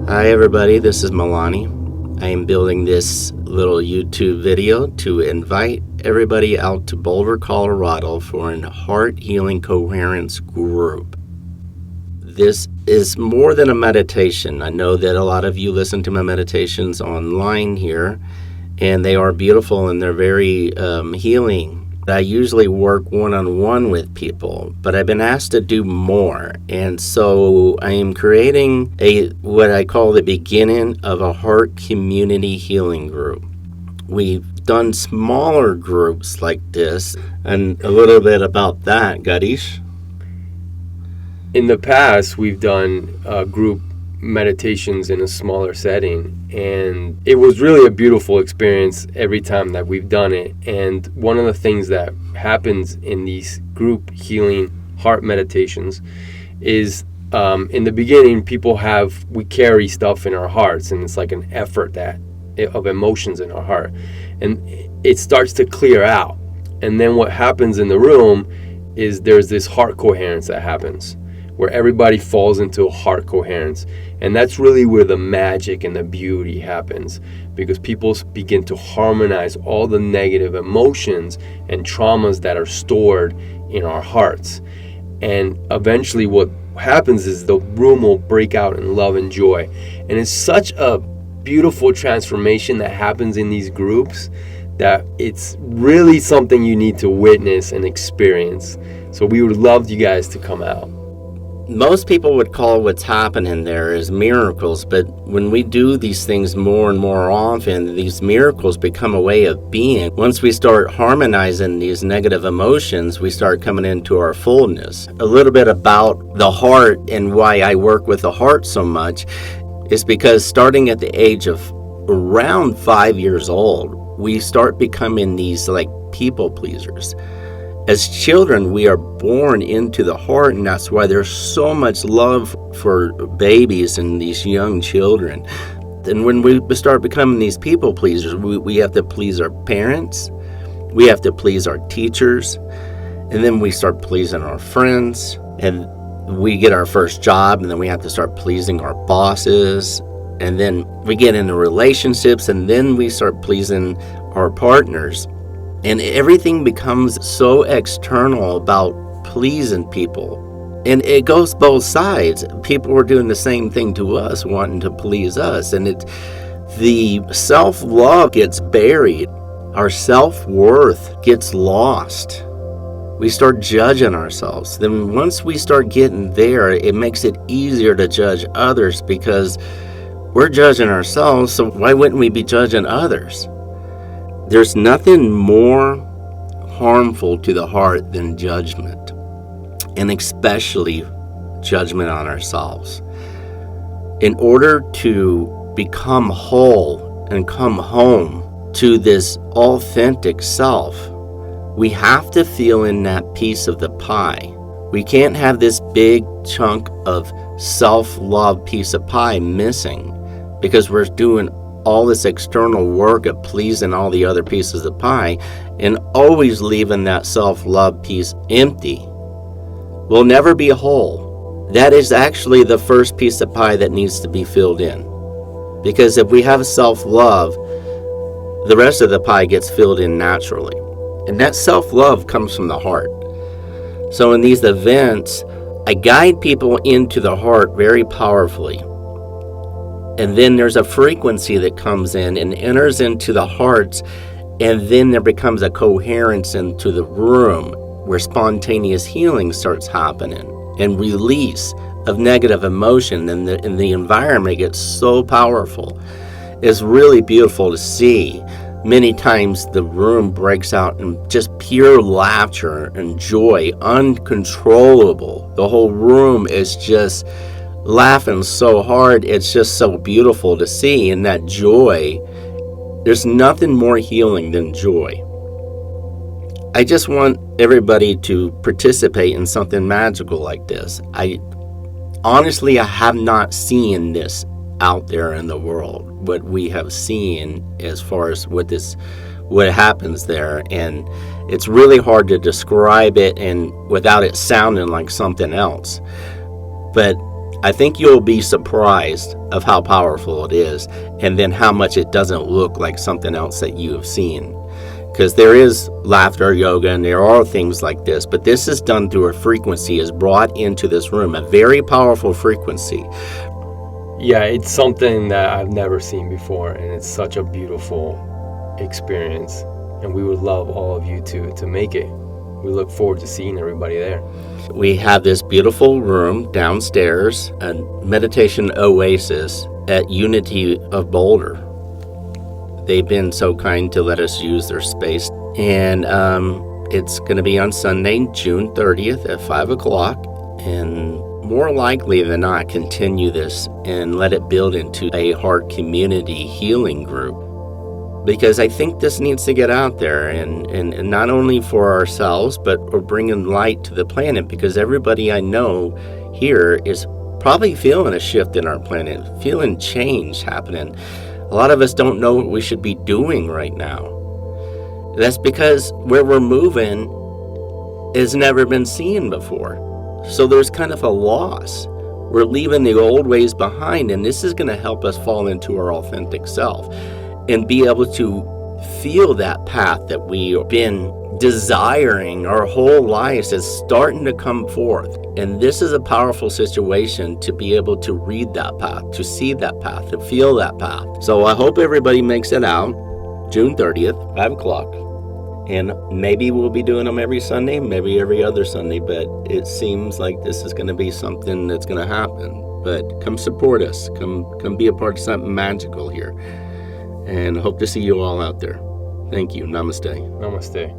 Hi everybody, this is Malani. I am building this little YouTube video to invite everybody out to Boulder, Colorado for a heart healing coherence group. This is more than a meditation. I know that a lot of you listen to my meditations online here, and they are beautiful and they're very healing. I usually work one-on-one with people, but I've been asked to do more, and so I am creating what I call the beginning of a heart community healing group. We've done smaller groups like this, and a little bit about that, Gadish. In the past, we've done group meditations in a smaller setting, and it was really a beautiful experience every time that we've done it. And one of the things that happens in these group healing heart meditations is in the beginning, we carry stuff in our hearts, and it's like an effort of emotions in our heart, and it starts to clear out. And then what happens in the room is there's this heart coherence that happens, where everybody falls into a heart coherence. And that's really where the magic and the beauty happens, because people begin to harmonize all the negative emotions and traumas that are stored in our hearts. And eventually what happens is the room will break out in love and joy. And it's such a beautiful transformation that happens in these groups that it's really something you need to witness and experience. So we would love you guys to come out. Most people would call what's happening there as miracles, but when we do these things more and more often, these miracles become a way of being. Once we start harmonizing these negative emotions, we start coming into our fullness. A little bit about the heart and why I work with the heart so much is because starting at the age of around 5 years old, we start becoming these like people pleasers. As children, we are born into the heart, and that's why there's so much love for babies and these young children. And when we start becoming these people pleasers, we have to please our parents, we have to please our teachers, and then we start pleasing our friends, and we get our first job, and then we have to start pleasing our bosses, and then we get into relationships, and then we start pleasing our partners. And everything becomes so external about pleasing people. And it goes both sides. People are doing the same thing to us, wanting to please us. And the self-love gets buried. Our self-worth gets lost. We start judging ourselves. Then once we start getting there, it makes it easier to judge others because we're judging ourselves, so why wouldn't we be judging others? There's nothing more harmful to the heart than judgment, and especially judgment on ourselves. In order to become whole and come home to this authentic self, we have to feel in that piece of the pie. We can't have this big chunk of self-love piece of pie missing because we're doing all this external work of pleasing all the other pieces of pie and always leaving that self-love piece empty. We'll never be whole. That is actually the first piece of pie that needs to be filled in. Because if we have self-love, the rest of the pie gets filled in naturally. And that self-love comes from the heart. So in these events, I guide people into the heart very powerfully. And then there's a frequency that comes in and enters into the hearts, and then there becomes a coherence into the room where spontaneous healing starts happening and release of negative emotion, and the environment gets so powerful. It's really beautiful to see. Many times the room breaks out in just pure laughter and joy, uncontrollable. The whole room is just laughing so hard. It's just so beautiful to see. And that joy, there's nothing more healing than joy. I just want everybody to participate in something magical like this. I have not seen this out there in the world, what we have seen as far as what happens there. And it's really hard to describe it and without it sounding like something else. But I think you'll be surprised of how powerful it is, and then how much it doesn't look like something else that you have seen. Because there is laughter yoga and there are things like this, but this is done through a frequency, is brought into this room, a very powerful frequency. Yeah, it's something that I've never seen before, and it's such a beautiful experience, and we would love all of you to make it. We look forward to seeing everybody there. We have this beautiful room downstairs, a meditation oasis at Unity of Boulder. They've been so kind to let us use their space. And it's going to be on Sunday, June 30th at 5 o'clock. And more likely than not, continue this and let it build into a heart community healing group. Because I think this needs to get out there, and not only for ourselves, but we're bringing light to the planet, because everybody I know here is probably feeling a shift in our planet, feeling change happening. A lot of us don't know what we should be doing right now. That's because where we're moving has never been seen before. So there's kind of a loss. We're leaving the old ways behind, and this is going to help us fall into our authentic self and be able to feel that path that we've been desiring our whole lives is starting to come forth. And this is a powerful situation to be able to read that path, to see that path, to feel that path. So I hope everybody makes it out June 30th, 5 o'clock. And maybe we'll be doing them every Sunday, maybe every other Sunday, but it seems like this is going to be something that's going to happen. But come support us. Come be a part of something magical here. And hope to see you all out there. Thank you. Namaste. Namaste.